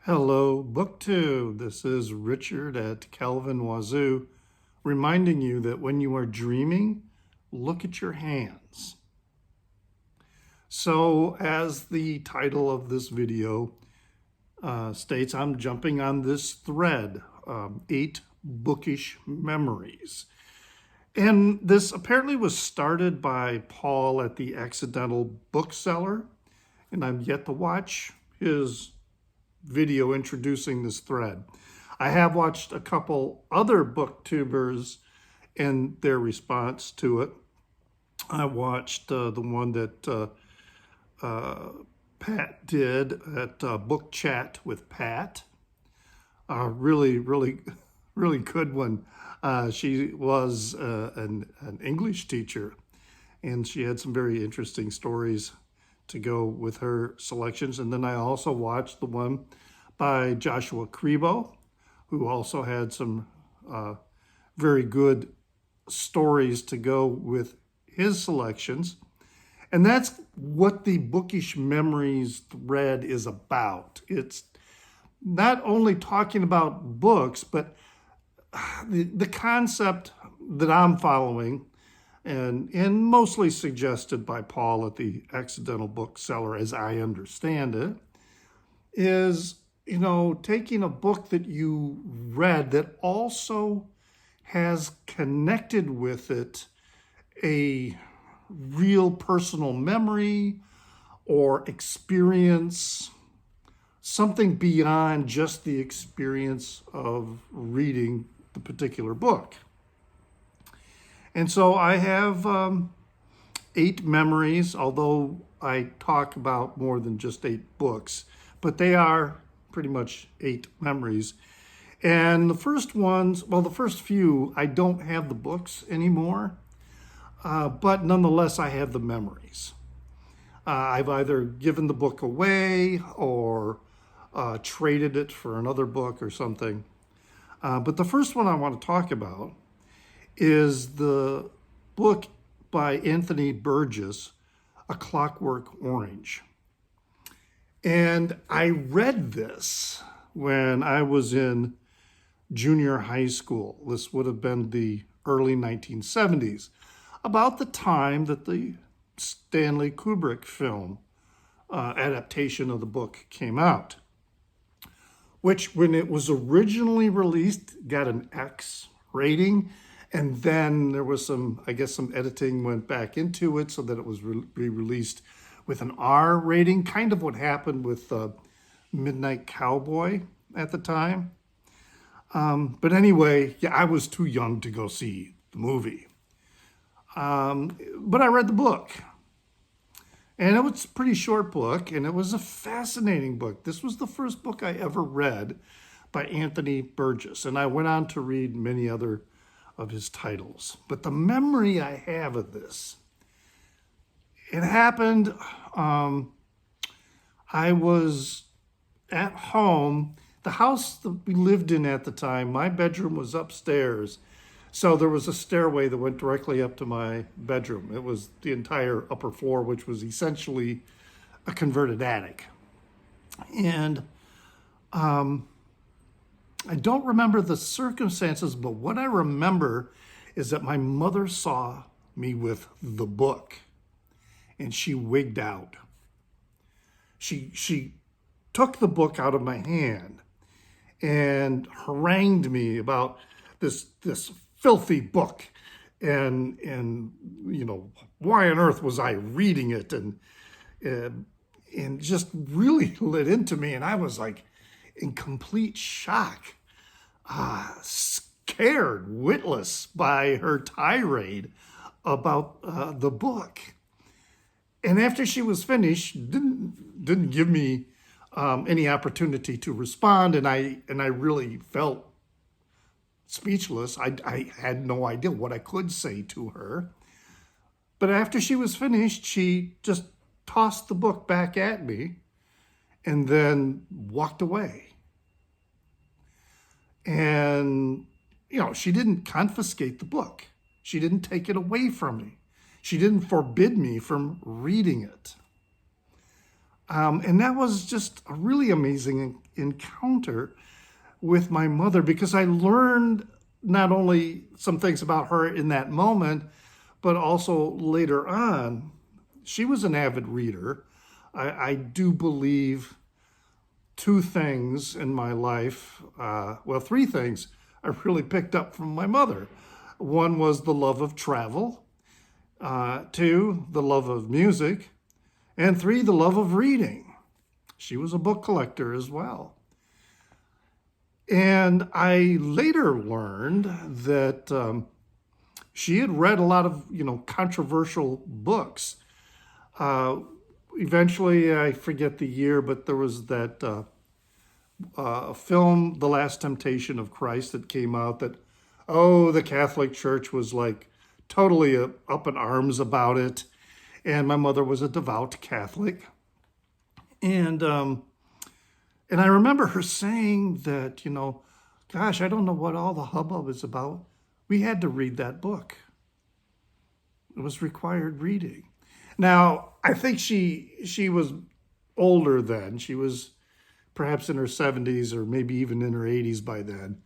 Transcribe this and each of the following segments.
Hello, Book 2. This is Richard at Calvin Wazoo, reminding you that when you are dreaming, look at your hands. So, as the title of this video states, I'm jumping on this thread, 8 bookish memories. And this apparently was started by Paul at the Accidental Bookseller, and I'm yet to watch his video introducing this thread. I have watched a couple other booktubers and their response to it. I watched the one that Pat did at Book Chat with Pat. Really good one. She was an English teacher, and she had some very interesting stories to go with her selections. And then I also watched the one by Joshua Crebo, who also had some very good stories to go with his selections. And that's what the Bookish Memories thread is about. It's not only talking about books, but the concept that I'm following, and mostly suggested by Paul at the Accidental Bookseller, as I understand it, is, taking a book that you read that also has connected with it a real personal memory or experience, something beyond just the experience of reading the particular book. And so I have 8 memories, although I talk about more than just 8 books, but they are pretty much 8 memories. And the first few, I don't have the books anymore, but nonetheless, I have the memories. I've either given the book away or traded it for another book or something. But the first one I want to talk about is the book by Anthony Burgess, A Clockwork Orange. And I read this when I was in junior high school. This would have been the early 1970s, about the time that the Stanley Kubrick film adaptation of the book came out, which when it was originally released got an X rating. And then there was some editing went back into it so that it was re-released with an R rating, kind of what happened with Midnight Cowboy at the time. But anyway, I was too young to go see the movie. But I read the book. And it was a pretty short book, and it was a fascinating book. This was the first book I ever read by Anthony Burgess, and I went on to read many other of his titles. But the memory I have of this, it happened, I was at home. The house that we lived in at the time, my bedroom was upstairs. So there was a stairway that went directly up to my bedroom. It was the entire upper floor, which was essentially a converted attic. And I don't remember the circumstances, but what I remember is that my mother saw me with the book, and she wigged out. She took the book out of my hand and harangued me about this filthy book, and why on earth was I reading it, and just really lit into me, and I was like in complete shock, scared witless by her tirade about the book. And after she was finished, didn't give me any opportunity to respond, and I really felt speechless. I had no idea what I could say to her. But after she was finished, she just tossed the book back at me and then walked away. And, she didn't confiscate the book. She didn't take it away from me. She didn't forbid me from reading it. And that was just a really amazing encounter with my mother, because I learned not only some things about her in that moment, but also later on. She was an avid reader. I do believe two things in my life, three things I really picked up from my mother. One was the love of travel, two, the love of music, and three, the love of reading. She was a book collector as well. And I later learned that she had read a lot of, controversial books. Eventually, I forget the year, but there was that film, The Last Temptation of Christ, that came out that, the Catholic Church was like totally up in arms about it. And my mother was a devout Catholic. And I remember her saying that, gosh, I don't know what all the hubbub is about. We had to read that book. It was required reading. Now, I think she was older then. She was perhaps in her 70s or maybe even in her 80s by then.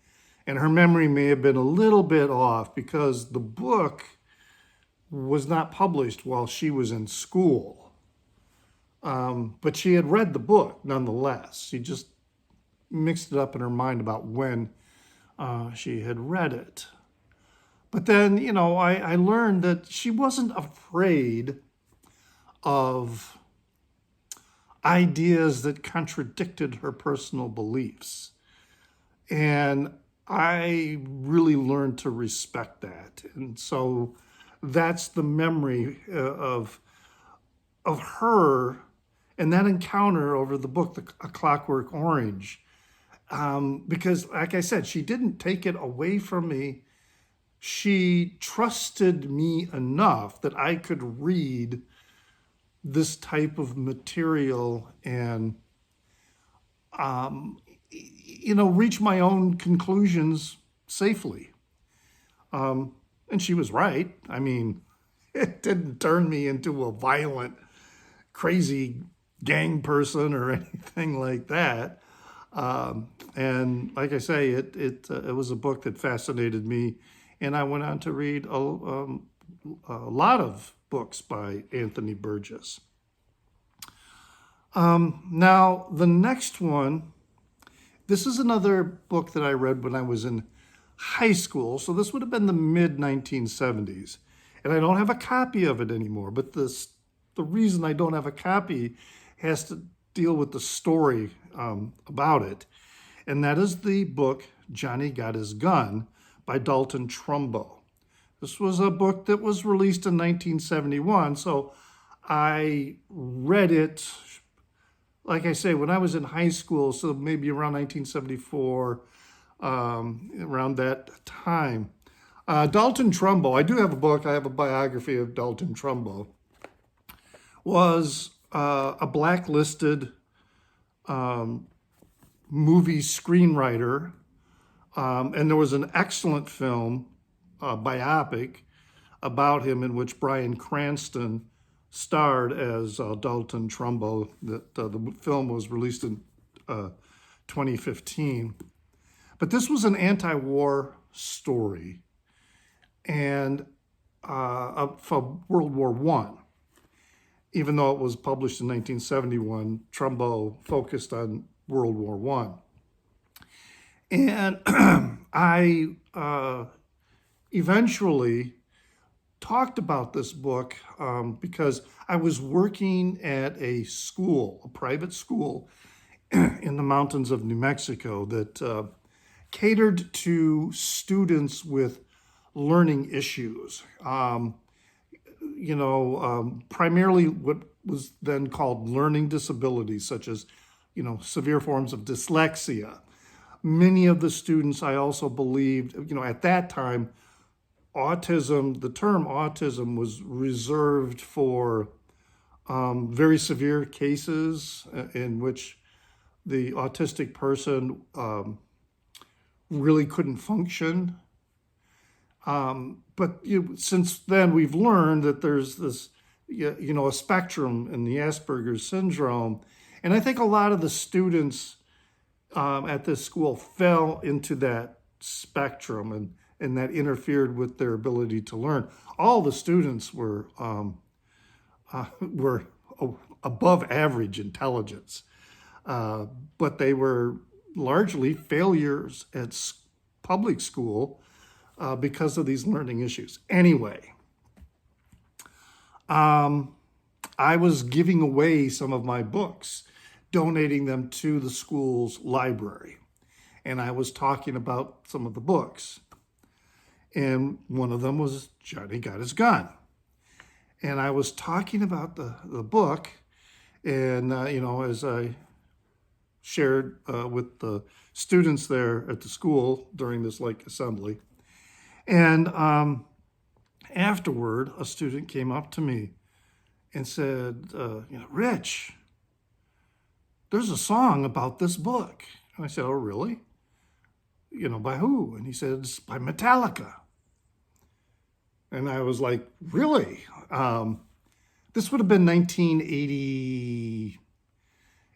And her memory may have been a little bit off because the book was not published while she was in school. But she had read the book nonetheless. She just mixed it up in her mind about when she had read it. But then, I learned that she wasn't afraid of ideas that contradicted her personal beliefs. And I really learned to respect that. And so that's the memory of her and that encounter over the book, A Clockwork Orange. Because, like I said, she didn't take it away from me. She trusted me enough that I could read this type of material and, reach my own conclusions safely. And she was right. I mean, it didn't turn me into a violent, crazy gang person or anything like that. And like I say, it was a book that fascinated me. And I went on to read a lot of books by Anthony Burgess. Now, the next one, this is another book that I read when I was in high school. So this would have been the mid-1970s. And I don't have a copy of it anymore. But the reason I don't have a copy has to deal with the story about it. And that is the book, Johnny Got His Gun, by Dalton Trumbo. This was a book that was released in 1971, so I read it, like I say, when I was in high school, so maybe around 1974, around that time. Dalton Trumbo, I do have a book, I have a biography of Dalton Trumbo, was a blacklisted movie screenwriter, and there was an excellent film, biopic about him in which Bryan Cranston starred as Dalton Trumbo. The film was released in 2015. But this was an anti-war story and for World War I. Even though it was published in 1971, Trumbo focused on World War I. And I eventually talked about this book because I was working at a school, a private school in the mountains of New Mexico that catered to students with learning issues. Primarily what was then called learning disabilities, such as, severe forms of dyslexia. Many of the students, I also believed, at that time, autism, the term autism was reserved for very severe cases in which the autistic person really couldn't function. But since then, we've learned that there's this, a spectrum in the Asperger's syndrome. And I think a lot of the students at this school fell into that spectrum, and that interfered with their ability to learn. All the students were above average intelligence, but they were largely failures at public school because of these learning issues. Anyway, I was giving away some of my books, donating them to the school's library. And I was talking about some of the books. And one of them was Johnny Got His Gun. And I was talking about the book, and, as I shared with the students there at the school during this assembly. And afterward, a student came up to me and said, Rich, there's a song about this book. And I said, oh, really? By who? And he said, it's by Metallica. And I was like, really? This would have been 1980,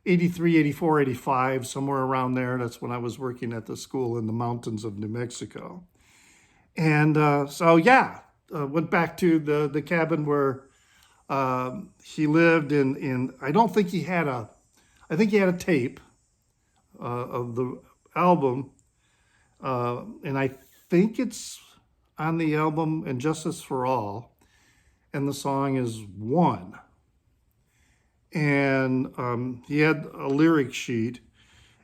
83, 84, 85, somewhere around there. That's when I was working at the school in the mountains of New Mexico. And went back to the cabin where he lived in. I don't think he had I think he had a tape of the album, and I think it's on the album "And Justice for All," and the song is "One." And he had a lyric sheet,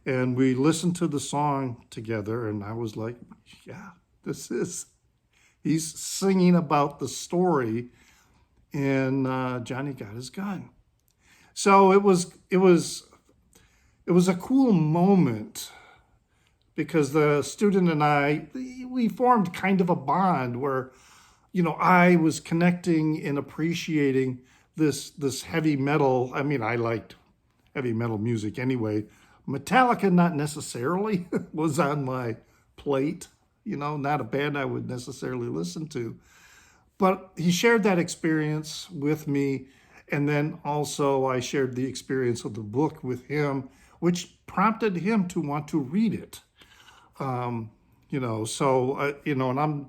and we listened to the song together, and I was like, yeah, he's singing about the story in Johnny Got His Gun. So it was a cool moment, because the student and I, we formed kind of a bond where, I was connecting and appreciating this heavy metal. I mean, I liked heavy metal music anyway. Metallica, not necessarily, was on my plate, not a band I would necessarily listen to. But he shared that experience with me. And then also I shared the experience of the book with him, which prompted him to want to read it. And I'm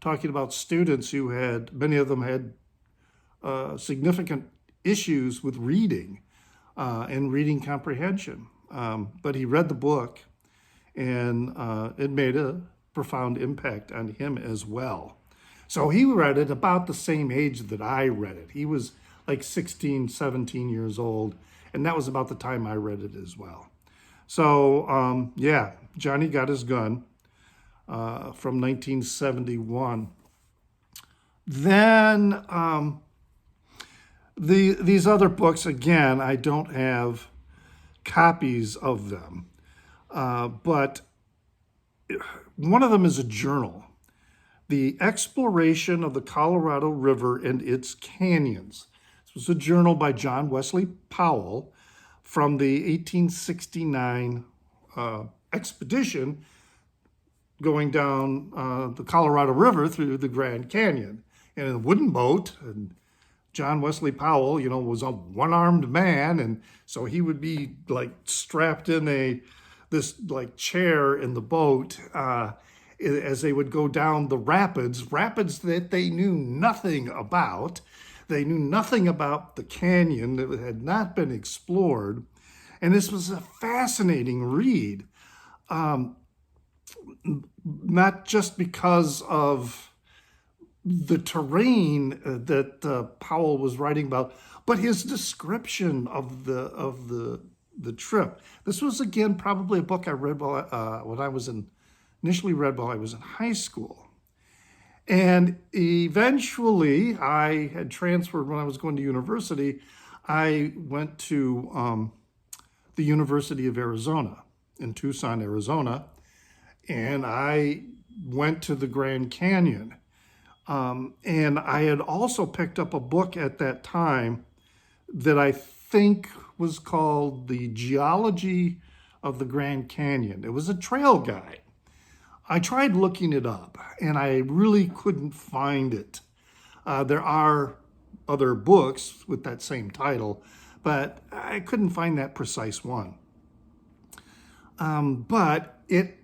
talking about students who many of them had significant issues with reading and reading comprehension. But he read the book, and it made a profound impact on him as well. So he read it about the same age that I read it. He was like 16, 17 years old, and that was about the time I read it as well. So, Johnny Got His Gun from 1971. Then these other books, again, I don't have copies of them, but one of them is a journal, The Exploration of the Colorado River and Its Canyons. This was a journal by John Wesley Powell from the 1869 expedition going down the Colorado River through the Grand Canyon in a wooden boat. And John Wesley Powell, was a one-armed man, and so he would be strapped in this chair in the boat as they would go down the rapids that they knew nothing about. They knew nothing about the canyon that had not been explored. And this was a fascinating read, not just because of the terrain that Powell was writing about, but his description of the trip. This was, again, probably a book I read initially read while I was in high school. And eventually, I had transferred when I was going to university. I went to the University of Arizona in Tucson, Arizona, and I went to the Grand Canyon. And I had also picked up a book at that time that I think was called The Geology of the Grand Canyon. It was a trail guide. I tried looking it up, and I really couldn't find it. There are other books with that same title, but I couldn't find that precise one. But it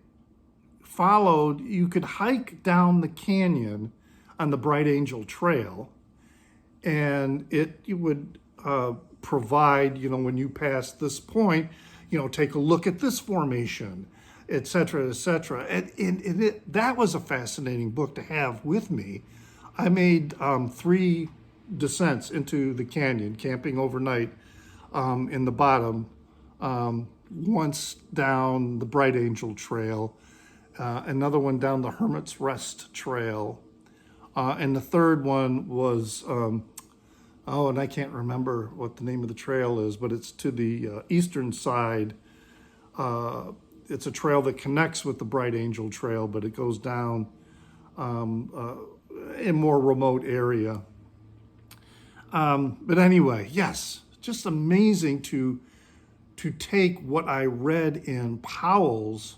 followed, you could hike down the canyon on the Bright Angel Trail, and you would provide, when you pass this point, take a look at this formation, et cetera, et cetera. And that was a fascinating book to have with me. I made 3 descents into the canyon, camping overnight in the bottom, once down the Bright Angel Trail, another one down the Hermit's Rest Trail, and the third one was, and I can't remember what the name of the trail is, but it's to the eastern side. It's a trail that connects with the Bright Angel Trail, but it goes down in a more remote area. But anyway, yes, just amazing to take what I read in Powell's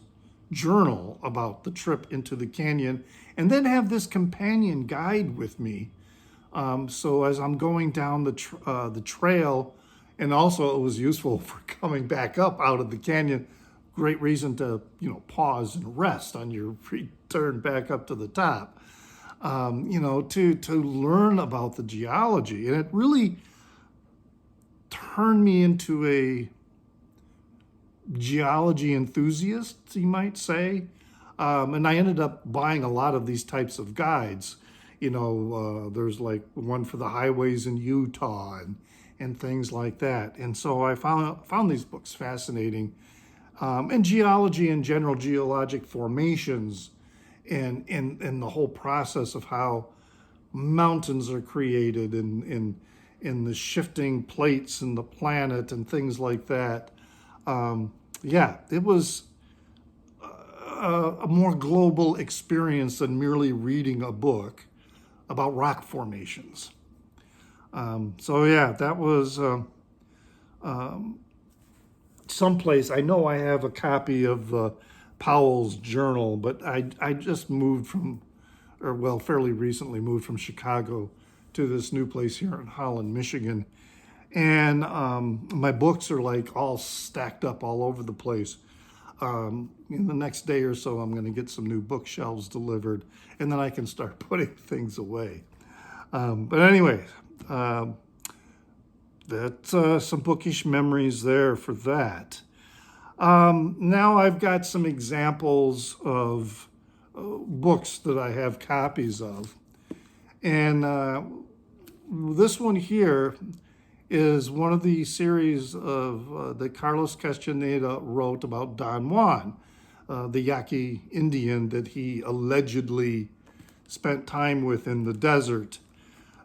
journal about the trip into the canyon and then have this companion guide with me. So as I'm going down the trail, and also it was useful for coming back up out of the canyon, great reason to, pause and rest on your return back up to the top, to learn about the geology. And it really turned me into a geology enthusiast, you might say. And I ended up buying a lot of these types of guides. There's like one for the highways in Utah and things like that. And so I found these books fascinating. And geology in general, geologic formations, and the whole process of how mountains are created and the shifting plates in the planet and things like that. It was a more global experience than merely reading a book about rock formations. That was someplace. I know I have a copy of Powell's journal, but I just fairly recently moved from Chicago to this new place here in Holland, Michigan. And my books are like all stacked up all over the place. In the next day or so, I'm going to get some new bookshelves delivered, and then I can start putting things away. But anyway, that's some bookish memories there for that. Now I've got some examples of books that I have copies of. And this one here is one of the series of that Carlos Castaneda wrote about Don Juan, the Yaqui Indian that he allegedly spent time with in the desert,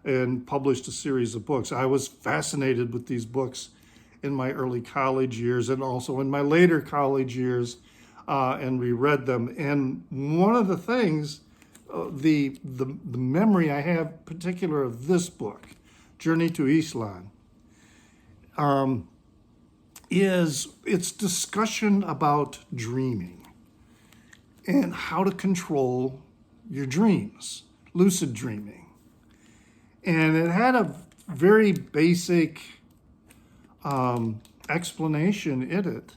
and published a series of books. I was fascinated with these books in my early college years and also in my later college years, and reread them. And one of the things, the memory I have particular of this book, Journey to Ixtland, is its discussion about dreaming and how to control your dreams, lucid dreaming. And it had a very basic explanation in it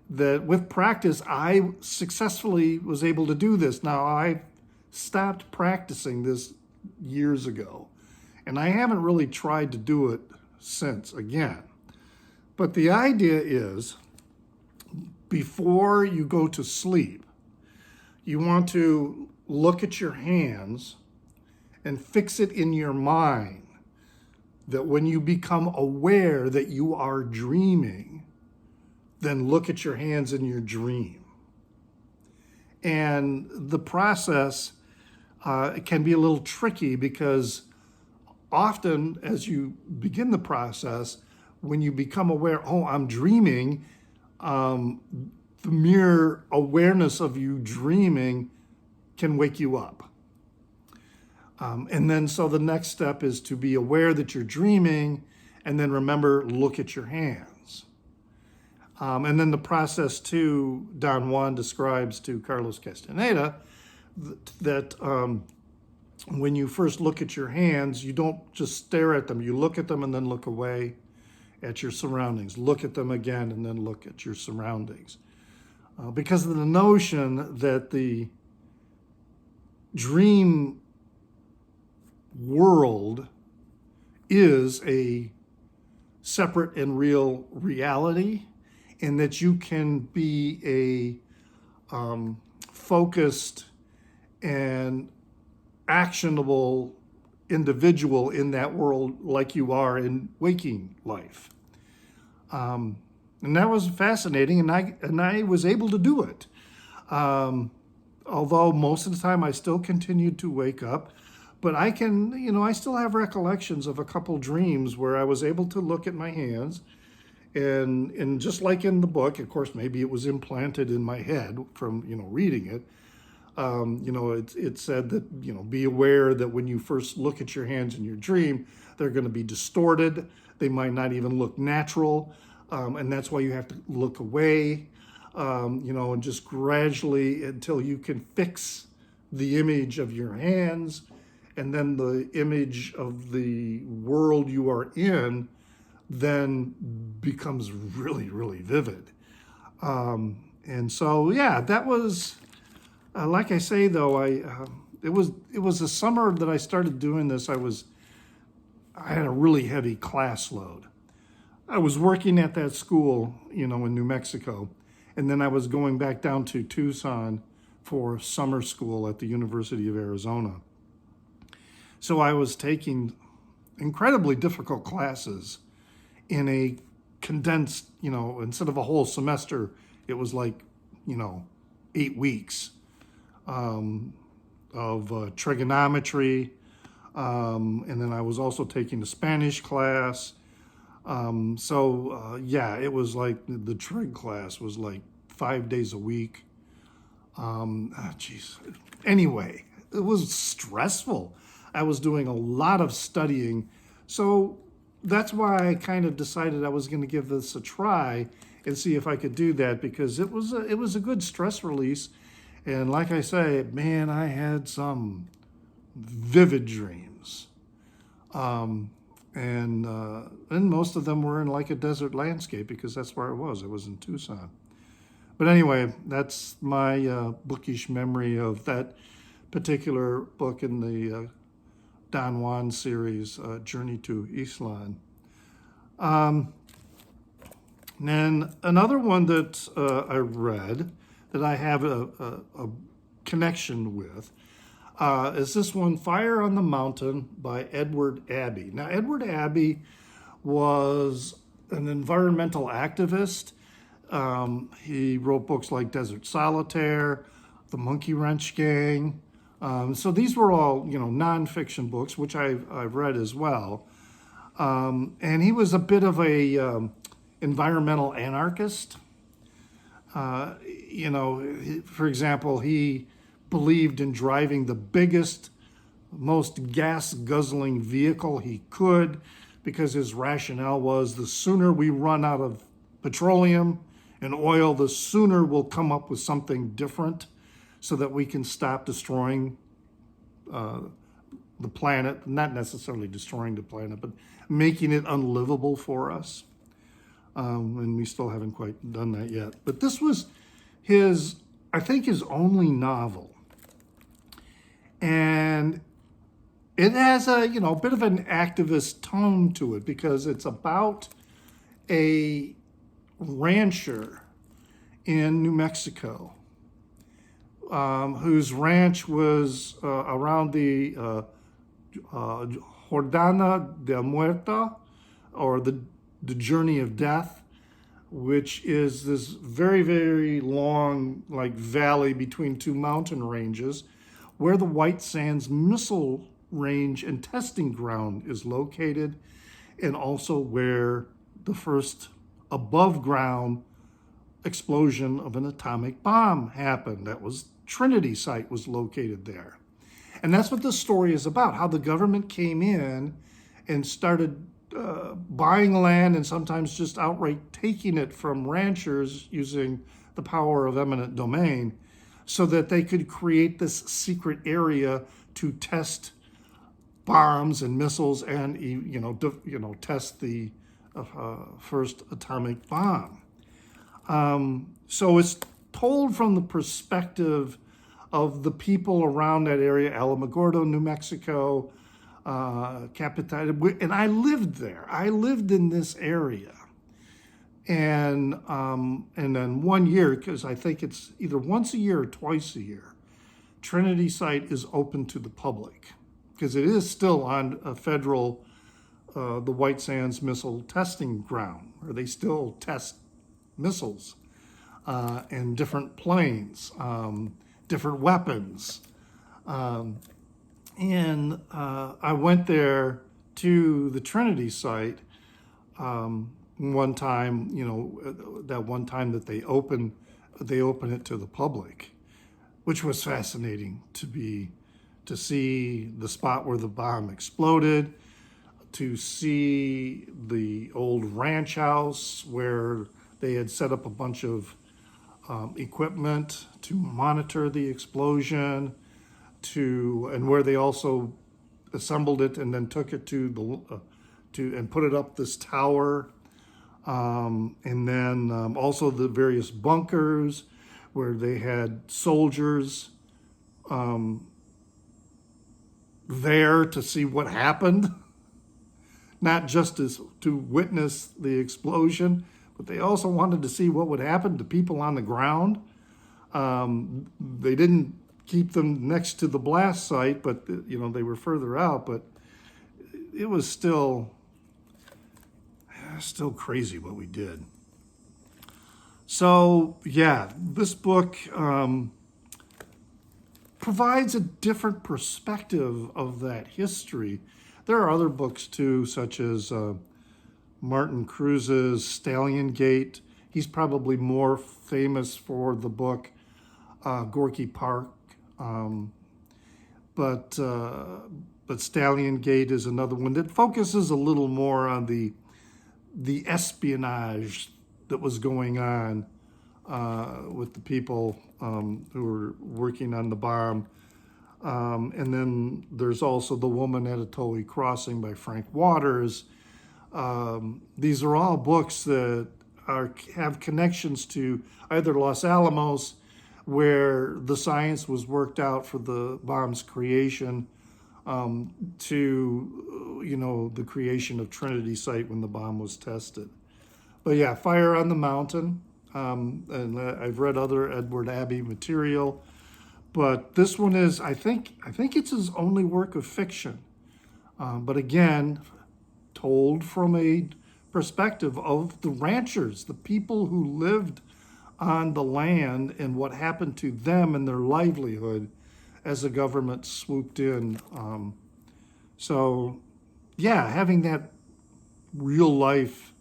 that with practice, I successfully was able to do this. Now, I stopped practicing this years ago, and I haven't really tried to do it since again. But the idea is, before you go to sleep, you want to look at your hands and fix it in your mind that when you become aware that you are dreaming, then look at your hands in your dream. And the process it can be a little tricky because often as you begin the process, when you become aware, oh, I'm dreaming, the mere awareness of you dreaming can wake you up. And then so the next step is to be aware that you're dreaming, and then remember, look at your hands. And then the process too, Don Juan describes to Carlos Castaneda, that when you first look at your hands, you don't just stare at them. You look at them and then look away at your surroundings. Look at them again and then look at your surroundings. because of the notion that the dream world is a separate and real reality, and that you can be a focused and actionable individual in that world like you are in waking life. And that was fascinating, and I was able to do it. Although most of the time I still continued to wake up, but I still have recollections of a couple dreams where I was able to look at my hands, and just like in the book, of course, maybe it was implanted in my head from, reading it. It said that, be aware that when you first look at your hands in your dream, they're going to be distorted. They might not even look natural. And that's why you have to look away, and just gradually until you can fix the image of your hands, and then the image of the world you are in then becomes really, really vivid. And so, yeah, that was, like I say, though, it was the summer that I started doing this. I had a really heavy class load. I was working at that school, in New Mexico, and then I was going back down to Tucson for summer school at the University of Arizona. So I was taking incredibly difficult classes in a condensed, instead of a whole semester, it was like, 8 weeks of trigonometry. And then I was also taking a Spanish class. It was like the trig class was like 5 days a week. Anyway, it was stressful. I was doing a lot of studying. So that's why I kind of decided I was going to give this a try and see if I could do that, because it was a good stress release. And like I say, man, I had some vivid dreams. And most of them were in like a desert landscape, because that's where I was. It was in Tucson. But anyway, that's my bookish memory of that particular book in the Don Juan series, Journey to Ixtland. And another one that I read that I have a connection with is this one, Fire on the Mountain by Edward Abbey. Now, Edward Abbey was an environmental activist. He wrote books like Desert Solitaire, The Monkey Wrench Gang. So these were all, nonfiction books, which I've read as well. And he was a bit of a environmental anarchist. For example, he believed in driving the biggest, most gas-guzzling vehicle he could, because his rationale was the sooner we run out of petroleum and oil, the sooner we'll come up with something different so that we can stop destroying the planet, not necessarily destroying the planet, but making it unlivable for us. And we still haven't quite done that yet. But this was his only novel. And it has a bit of an activist tone to it, because it's about a rancher in New Mexico whose ranch was around the Jordana de Muerta, or the Journey of Death, which is this very, very long valley between two mountain ranges, where the White Sands Missile Range and Testing Ground is located, and also where the first above ground explosion of an atomic bomb happened. That was Trinity site was located there. And that's what this story is about, how the government came in and started buying land, and sometimes just outright taking it from ranchers using the power of eminent domain, so that they could create this secret area to test bombs and missiles and test the first atomic bomb. So it's told from the perspective of the people around that area, Alamogordo, New Mexico, Capital, and I lived there. I lived in this area. And then 1 year, because I think it's either once a year or twice a year, Trinity site is open to the public, because it is still on a federal, the White Sands Missile Testing Ground, where they still test missiles and different planes, different weapons. And I went there to the Trinity site one time, that one time that they open it to the public, which was fascinating to see the spot where the bomb exploded, to see the old ranch house where they had set up a bunch of equipment to monitor the explosion, and where they also assembled it and then took it and put it up this tower, and then also the various bunkers where they had soldiers there to see what happened, not just to witness the explosion, but they also wanted to see what would happen to people on the ground. They didn't keep them next to the blast site, but they were further out, but it was still crazy what we did. So yeah, this book provides a different perspective of that history. There are other books too, such as Martin Cruise's Stallion Gate. He's probably more famous for the book Gorky Park, but Stallion Gate is another one that focuses a little more on the espionage that was going on with the people who were working on the bomb. And then there's also The Woman at Atoll Crossing by Frank Waters. These are all books that have connections to either Los Alamos, where the science was worked out for the bomb's creation, to the creation of Trinity site when the bomb was tested. But yeah, Fire on the Mountain, and I've read other Edward Abbey material, but this one is, I think it's his only work of fiction. But again, told from a perspective of the ranchers, the people who lived on the land and what happened to them and their livelihood as the government swooped in. So yeah, having that real life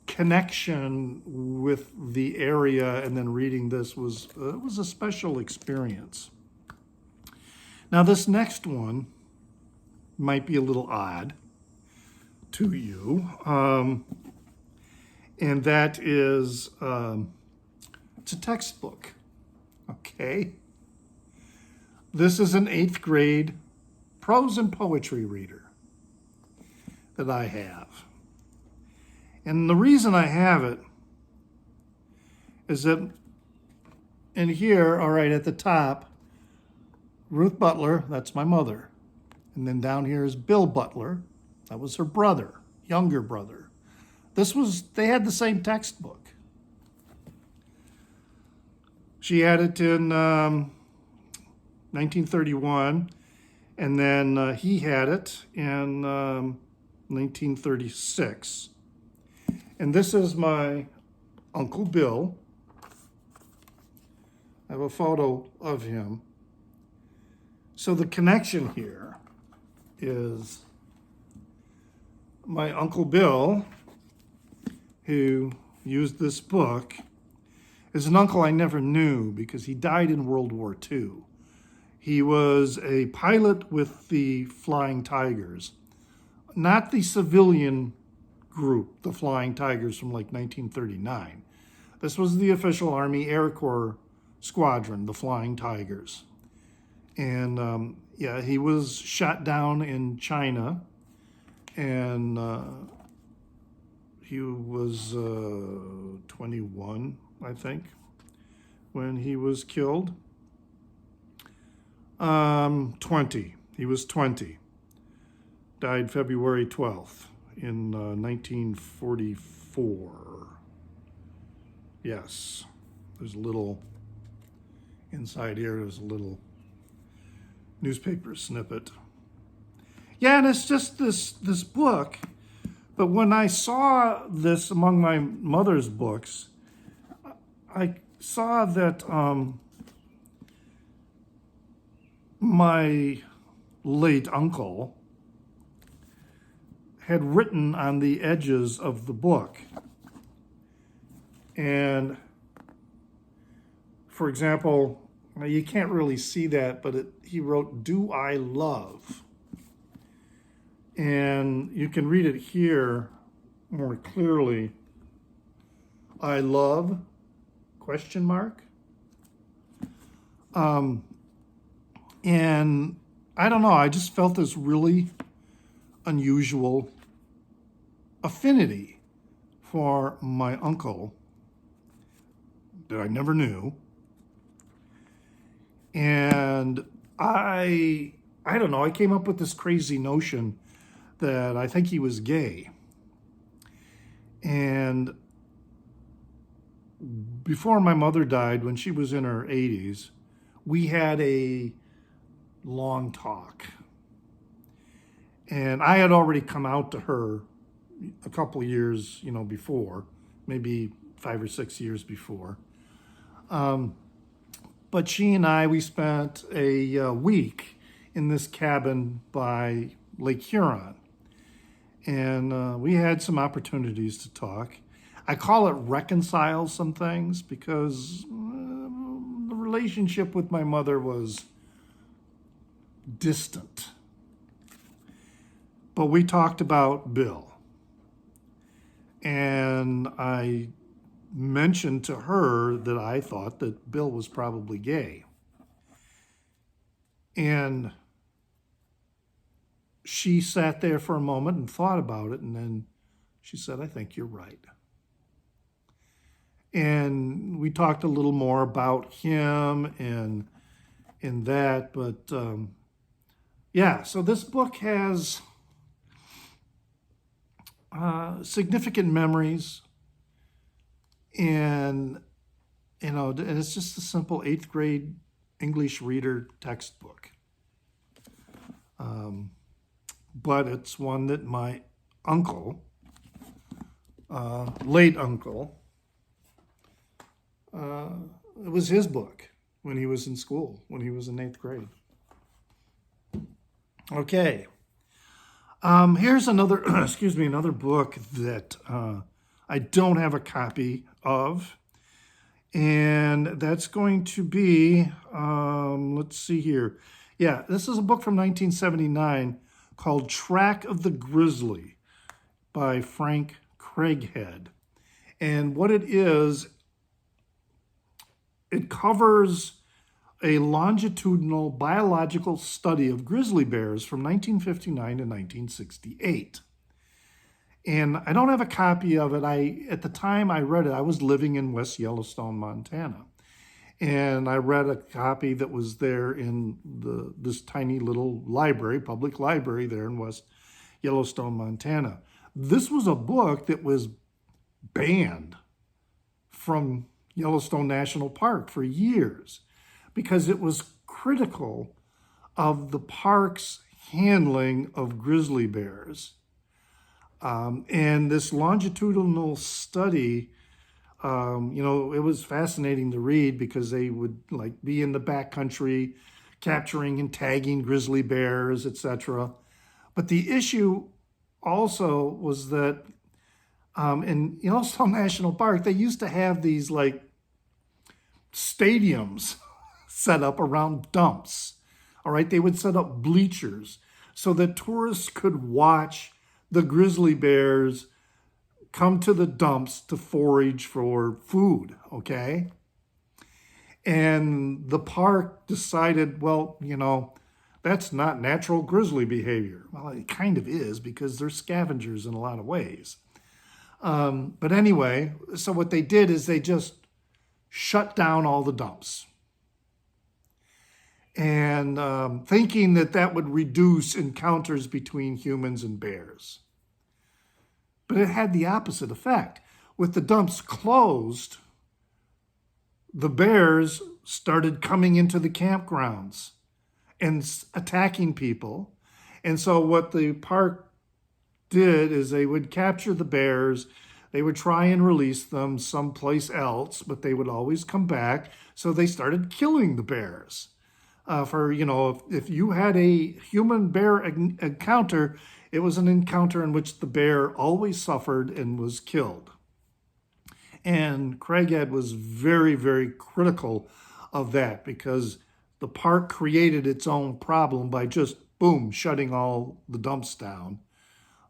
connection with the area and then reading this was a special experience. Now this next one might be a little odd to you, and that is it's a textbook. Okay, this is an 8th grade prose and poetry reader that I have. And the reason I have it is that in here, all right, at the top, Ruth Butler, that's my mother. And then down here is Bill Butler. That was her brother, younger brother. They had the same textbook. She had it in 1931, and then he had it in 1936. And this is my Uncle Bill. I have a photo of him. So the connection here is my Uncle Bill, who used this book, is an uncle I never knew because he died in World War II. He was a pilot with the Flying Tigers, not the civilian group, the Flying Tigers from like 1939. This was the official Army Air Corps squadron, the Flying Tigers. And yeah, he was shot down in China, and he was 21, I think. when he was killed? 20. He was 20. Died February 12th in 1944. Yes. There's a little, inside here, there's a little newspaper snippet. Yeah, and it's just this book. But when I saw this among my mother's books, I saw that my late uncle had written on the edges of the book. And, for example, you can't really see that, but he wrote, "Do I love?" And you can read it here more clearly. "I love?" Question mark. And I don't know, I just felt this really unusual affinity for my uncle that I never knew. And I don't know, I came up with this crazy notion that I think he was gay. And before my mother died, when she was in her 80s, we had a long talk. And I had already come out to her a couple years, before, maybe 5 or 6 years before. But she and I, we spent a week in this cabin by Lake Huron. And we had some opportunities to talk. I call it reconcile some things because the relationship with my mother was distant. But we talked about Bill. And I mentioned to her that I thought that Bill was probably gay. And she sat there for a moment and thought about it, and then she said, "I think you're right." And we talked a little more about him and that, but yeah, so this book has significant memories, and and it's just a simple 8th grade English reader textbook. But it's one that my uncle, late uncle, it was his book when he was in school, when he was in 8th grade. Okay. Here's another, another book that I don't have a copy of. And that's going to be, let's see here. Yeah, this is a book from 1979 called Track of the Grizzly by Frank Craighead. And what it is, it covers a longitudinal biological study of grizzly bears from 1959 to 1968. And I don't have a copy of it. At the time I read it, I was living in West Yellowstone, Montana. And I read a copy that was there in this tiny little library, public library there in West Yellowstone, Montana. This was a book that was banned from Yellowstone National Park for years because it was critical of the park's handling of grizzly bears. And this longitudinal study, it was fascinating to read because they would be in the backcountry capturing and tagging grizzly bears, etc. But the issue also was that in Yellowstone National Park, they used to have these stadiums set up around dumps. All right, they would set up bleachers so that tourists could watch the grizzly bears come to the dumps to forage for food, okay? And the park decided, well, that's not natural grizzly behavior. Well, it kind of is because they're scavengers in a lot of ways. But anyway, so what they did is they just shut down all the dumps. And thinking that that would reduce encounters between humans and bears. But it had the opposite effect. With the dumps closed, the bears started coming into the campgrounds and attacking people. And so what the park did is they would capture the bears, they would try and release them someplace else, but they would always come back. So they started killing the bears. If you had a human-bear encounter, it was an encounter in which the bear always suffered and was killed. And Craighead was very, very critical of that because the park created its own problem by just, boom, shutting all the dumps down.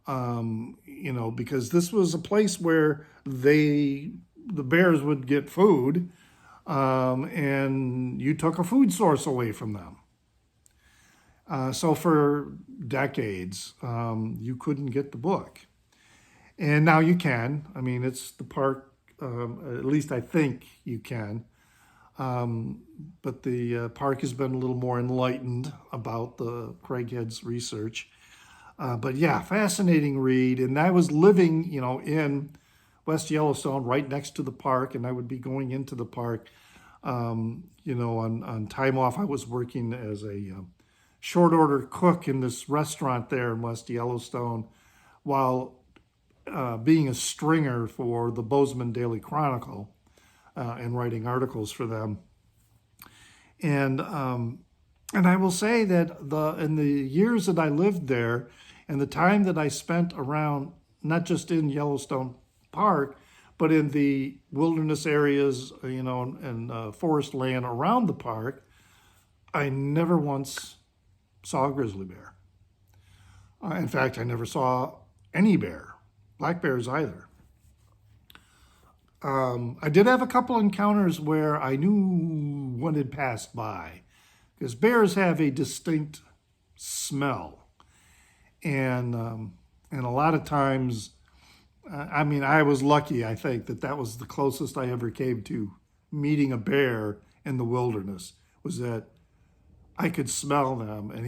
Because this was a place where the bears would get food, and you took a food source away from them. So for decades, you couldn't get the book. And now you can. I mean, it's the park, at least I think you can. But the park has been a little more enlightened about the Craighead's research. But yeah, fascinating read. And I was living, in West Yellowstone, right next to the park, and I would be going into the park. On time off, I was working as a short order cook in this restaurant there in West Yellowstone, while being a stringer for the Bozeman Daily Chronicle and writing articles for them. And I will say that in the years that I lived there, and the time that I spent around, not just in Yellowstone Park, but in the wilderness areas, and forest land around the park, I never once saw a grizzly bear. In fact, I never saw any bear, black bears either. I did have a couple encounters where I knew one had passed by, because bears have a distinct smell. And a lot of times, I was lucky, I think, that was the closest I ever came to meeting a bear in the wilderness, was that I could smell them, and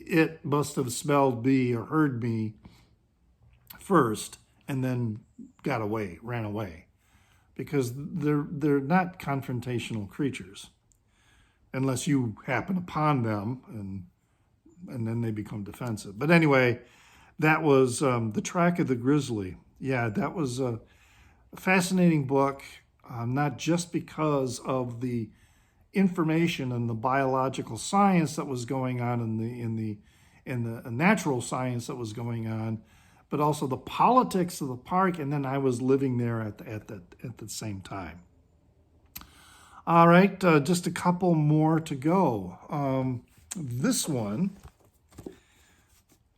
it must have smelled me or heard me first, and then ran away, because they're not confrontational creatures, unless you happen upon them, and then they become defensive. But anyway, that was The Track of the Grizzly. Yeah, that was a fascinating book, not just because of the information and the biological science that was going on in the natural science that was going on, but also the politics of the park. And then I was living there at the same time. All right, just a couple more to go. This one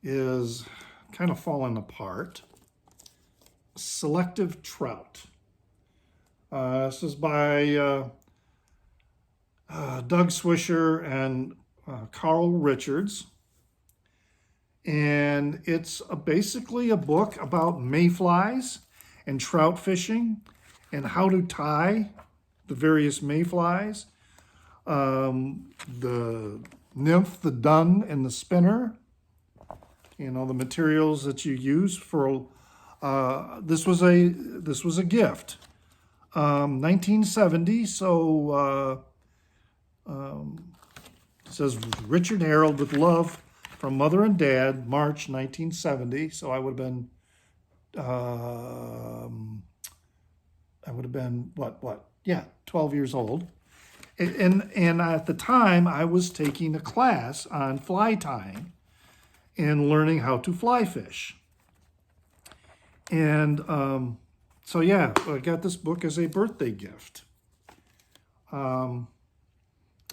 is kind of falling apart. Selective Trout. This is by Doug Swisher and Carl Richards. And it's basically a book about mayflies and trout fishing and how to tie the various mayflies, the nymph, the dun, and the spinner. The materials that you use for. This was a gift. 1970. So it says Richard Harold with love from Mother and Dad, March 1970. So I would have been what? Yeah, 12 years old. And at the time, I was taking a class on fly tying and learning how to fly fish. And so, yeah, I got this book as a birthday gift. And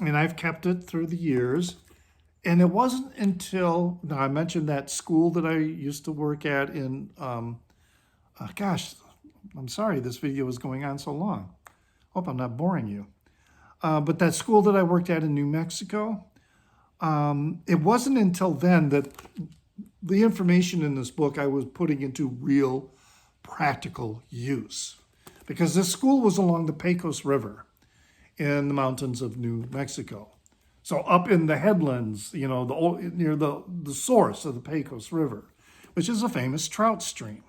I've kept it through the years. And it wasn't until, now I mentioned that school that I used to work at in, gosh, I'm sorry this video is going on so long. Hope I'm not boring you. But that school that I worked at in New Mexico, it wasn't until then that the information in this book I was putting into real practical use. because this school was along the Pecos River in the mountains of New Mexico. So up in the headlands, near the source of the Pecos River, which is a famous trout stream.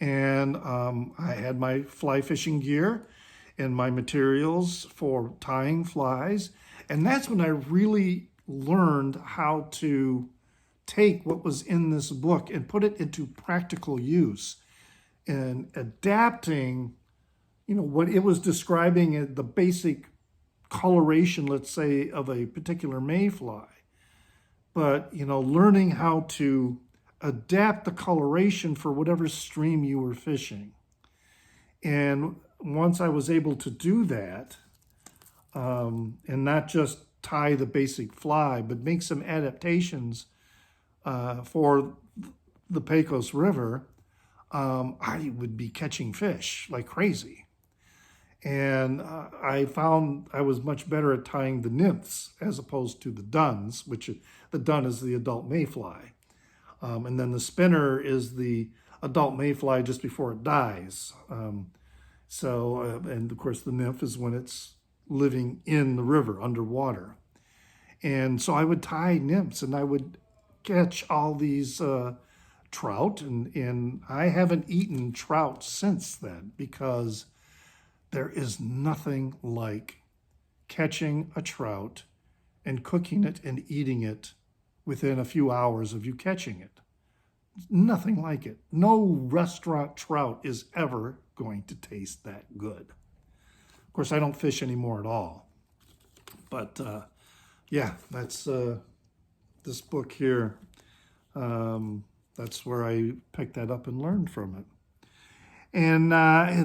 And I had my fly fishing gear and my materials for tying flies. And that's when I really learned how to take what was in this book and put it into practical use and adapting, what it was describing, the basic coloration, let's say, of a particular mayfly. But, learning how to adapt the coloration for whatever stream you were fishing. And once I was able to do that, and not just tie the basic fly, but make some adaptations for the Pecos River, I would be catching fish like crazy. And I found I was much better at tying the nymphs as opposed to the duns, which the dun is the adult mayfly. And then the spinner is the adult mayfly just before it dies. And of course the nymph is when it's living in the river underwater. And so I would tie nymphs and I would catch all these trout. And I haven't eaten trout since then, because there is nothing like catching a trout and cooking it and eating it within a few hours of you catching it. Nothing like it. No restaurant trout is ever going to taste that good. Of course, I don't fish anymore at all. But yeah, that's this book here. That's where I picked that up and learned from it. And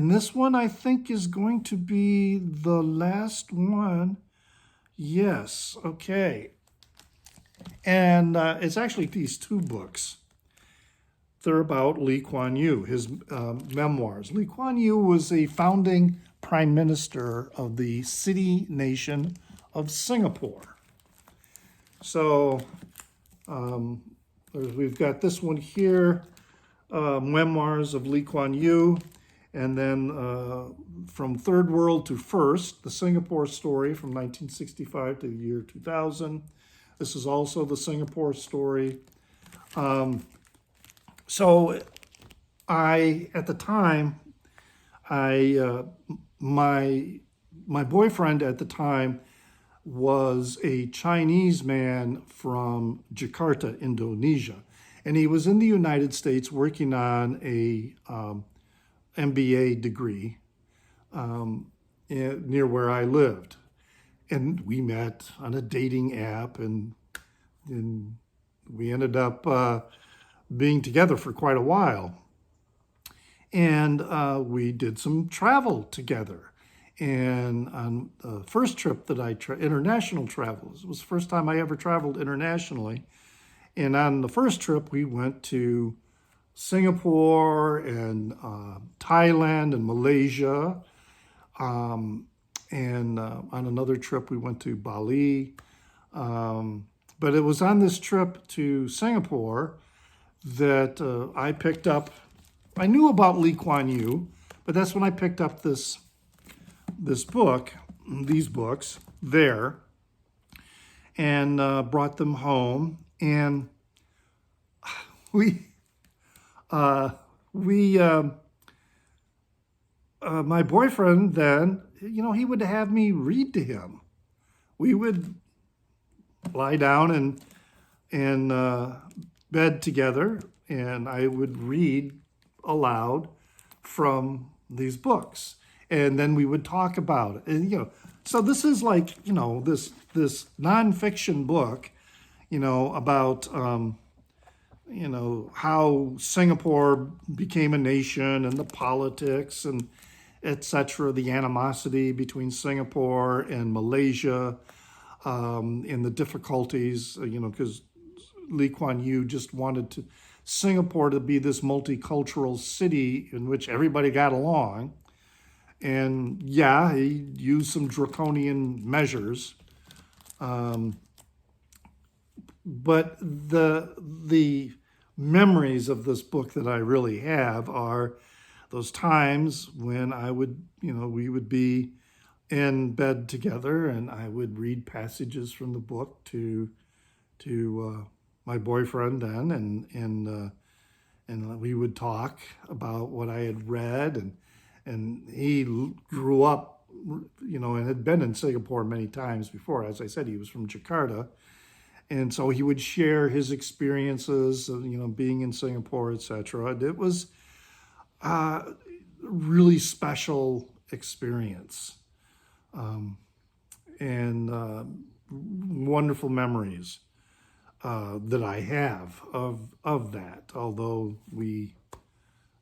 this one, I think, is going to be the last one. Yes, okay. And it's actually these two books. They're about Lee Kwan Yew, his memoirs. Lee Kwan Yew was a founding prime minister of the city-nation of Singapore. So we've got this one here, Memoirs of Lee Kwan Yew, and then From Third World to First, the Singapore story from 1965 to the year 2000. This is also the Singapore story. So at the time, my boyfriend at the time was a Chinese man from Jakarta, Indonesia. And he was in the United States working on a MBA degree near where I lived. And we met on a dating app, and we ended up being together for quite a while. And we did some travel together. And on the first trip that international travel, it was the first time I ever traveled internationally. And on the first trip, we went to Singapore and Thailand and Malaysia. And on another trip, we went to Bali. But it was on this trip to Singapore that I picked up, I knew about Lee Kwan Yew, but that's when I picked up these books there, and brought them home. And my boyfriend then, he would have me read to him. We would lie down in bed together, and I would read aloud from these books. And then we would talk about it. And, so this is like, this nonfiction book, about, how Singapore became a nation and the politics and et cetera, the animosity between Singapore and Malaysia, and the difficulties, because Lee Kwan Yew just wanted Singapore to be this multicultural city in which everybody got along. And yeah, he used some draconian measures. But the memories of this book that I really have are those times when I would, we would be in bed together, and I would read passages from the book to my boyfriend then, and we would talk about what I had read, and he grew up, and had been in Singapore many times before. As I said, he was from Jakarta, and so he would share his experiences of, being in Singapore, etc. And it was a really special experience, and wonderful memories that I have of that. Although we,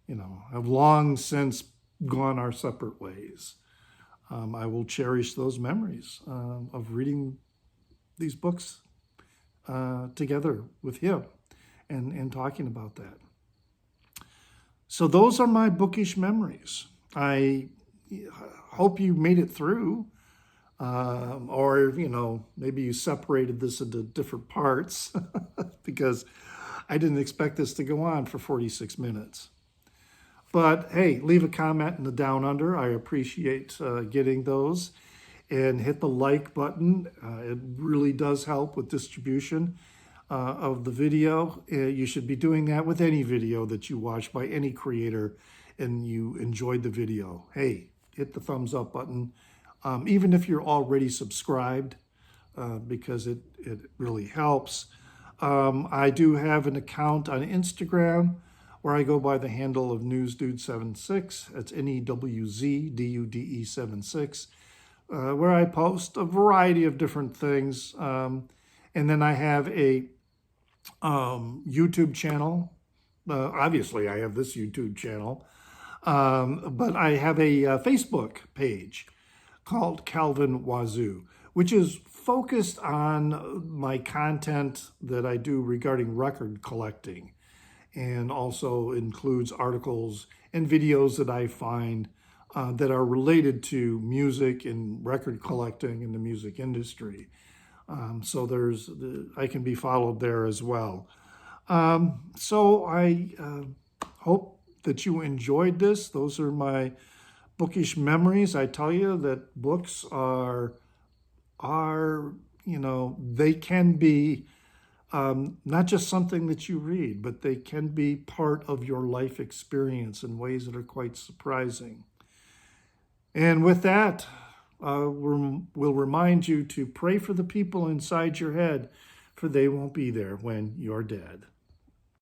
have long since gone our separate ways, I will cherish those memories of reading these books together with him and talking about that. So those are my bookish memories. I hope you made it through, or, maybe you separated this into different parts because I didn't expect this to go on for 46 minutes. But hey, leave a comment in the down under. I appreciate getting those. And hit the like button. It really does help with distribution of the video. You should be doing that with any video that you watch by any creator and you enjoyed the video. Hey, hit the thumbs up button, even if you're already subscribed, because it really helps. I do have an account on Instagram where I go by the handle of NewsDude76. That's NEWZDUDE76. Where I post a variety of different things. And then I have a YouTube channel. Obviously, I have this YouTube channel. But I have a Facebook page called Calvin Wazoo, which is focused on my content that I do regarding record collecting, and also includes articles and videos that I find that are related to music and record collecting in the music industry. So I can be followed there as well. So I hope that you enjoyed this. Those are my bookish memories. I tell you that books are they can be not just something that you read, but they can be part of your life experience in ways that are quite surprising. And with that, we'll remind you to pray for the people inside your head, for they won't be there when you're dead.